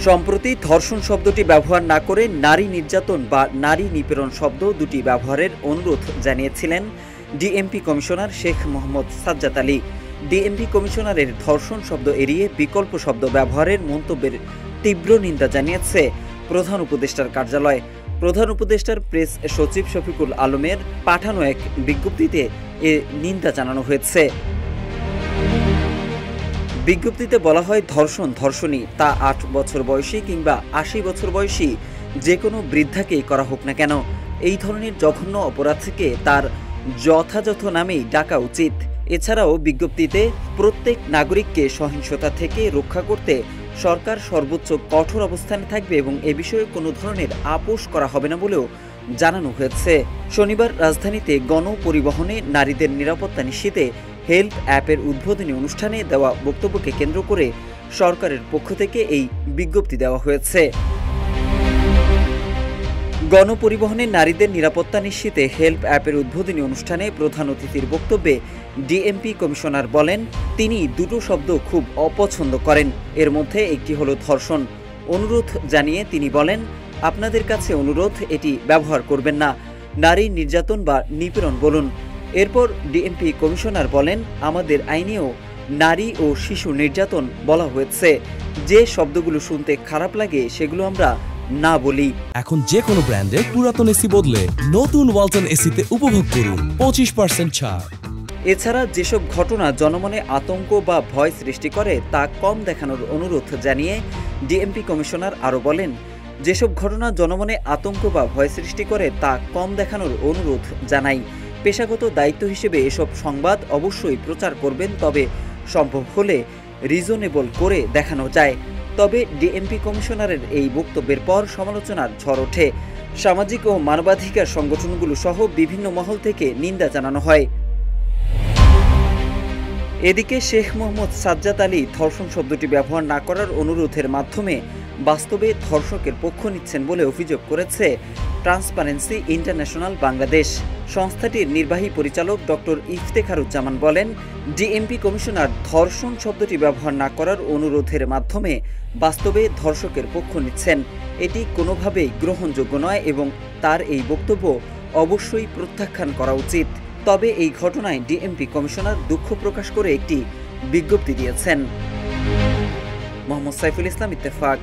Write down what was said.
সম্প্রতি ধর্ষণ শব্দটি ব্যবহার না করে নারী নির্যাতন বা নারী নিপীড়ন শব্দ দুটি ব্যবহারের অনুরোধ জানিয়েছিলেন DMP commissioner Sheikh Mohammad Sajjad Ali. DMP কমিশনারের ধর্ষণ শব্দ এড়িয়ে বিকল্প শব্দ ব্যবহারের মন্তব্যের তীব্র নিন্দা জানিয়েছে প্রধান উপদেষ্টার কার্যালয়। প্রধান উপদেষ্টার প্রেস সচিব শফিকুল আলমের পাঠানো এক বিজ্ঞপ্তিতে এ নিন্দা জানানো হয়েছে। বিজ্ঞপ্তিতে বলা হয়, ধর্ষণ ধর্ষণী তা ৮ বছর বয়সী কিংবা ৮০ বছর বয়সী যে কোনো বৃদ্ধাকেই করা হোক না কেন, এই ধরনের জঘন্য অপরাধ থেকে তার যথাযথ নামেই ডাকা উচিত। এছাড়াও বিজ্ঞপ্তিতে প্রত্যেক নাগরিককে সহিংসতা থেকে রক্ষা করতে সরকার সর্বোচ্চ কঠোর অবস্থানে থাকবে এবং এ বিষয়ে কোনো ধরনের আপোষ করা হবে না বলেও জানানো হয়েছে। শনিবার রাজধানীতে গণপরিবহনে নারীদের নিরাপত্তা নিশ্চিতে হেল্প অ্যাপের উদ্বোধনী অনুষ্ঠানে দেওয়া বক্তব্যকে কেন্দ্র করে সরকারের পক্ষ থেকে এই বিজ্ঞপ্তি দেওয়া হয়েছে। গণপরিবহনে নারীদের নিরাপত্তা নিশ্চিতে হেল্প অ্যাপের উদ্বোধনী অনুষ্ঠানে প্রধান অতিথির বক্তব্যে ডিএমপি কমিশনার বলেন, তিনি দুটো শব্দ খুব অপছন্দ করেন, এর মধ্যে একটি হলো ধর্ষণ। অনুরোধ জানিয়ে তিনি বলেন, আপনাদের কাছে অনুরোধ, এটি ব্যবহার করবেন না, নারী নির্যাতন বা নিপীড়ন বলুন। এরপর ডিএমপি কমিশনার বলেন, আমাদের আইনেও নারী ও শিশু নির্যাতন বলা হয়েছে, যে শব্দগুলো শুনতে খারাপ লাগে সেগুলো আমরা না বলি। এখন যে কোনো ব্র্যান্ডের পুরাতন এসি বদলে নতুন ওয়ালটন এসিতে উপভোগ করুন 25% ছাড়। এছাড়া যেসব ঘটনা জনমনে আতঙ্ক বা ভয় সৃষ্টি করে তা কম দেখানোর অনুরোধ জানিয়ে ডিএমপি কমিশনার আরও বলেন, যেসব ঘটনা জনমনে আতঙ্ক বা ভয় সৃষ্টি করে তা কম দেখানোর অনুরোধ জানাই। পেশাগত দায়িত্ব হিসেবে এসব সংবাদ অবশ্যই প্রচার করবেন, তবে সম্ভব হলে রিজনেবল করে দেখানো যায়। তবে ডিএমপি কমিশনারের এই বক্তব্যের পর সমালোচনার ঝড় ওঠে। সামাজিক ও মানবাধিকার সংগঠনগুলো সহ বিভিন্ন মহল থেকে নিন্দা জানানো হয়। এদিকে শেখ মোহাম্মদ সাজ্জাদ আলী ধর্ষণ শব্দটি ব্যবহার না করার অনুরোধের মাধ্যমে বাস্তবে ধর্ষকের পক্ষ নিচ্ছেন বলে অভিযোগ করেছে ট্রান্সপারেন্সি ইন্টারন্যাশনাল বাংলাদেশ। সংস্থাটির নির্বাহী পরিচালক ডক্টর ইফতেখারুজ্জামান বলেন, ডিএমপি কমিশনার ধর্ষণ শব্দটি ব্যবহার না করার অনুরোধের মাধ্যমে বাস্তবে ধর্ষকের পক্ষ নিচ্ছেন। এটি কোনোভাবেই গ্রহণযোগ্য নয় এবং তার এই বক্তব্য অবশ্যই প্রত্যাখ্যান করা উচিত। তবে এই ঘটনায় ডিএমপি কমিশনার দুঃখ প্রকাশ করে একটি বিজ্ঞপ্তি দিয়েছেন। মোহাম্মদ সাইফুল ইসলাম, ইত্তেফাক।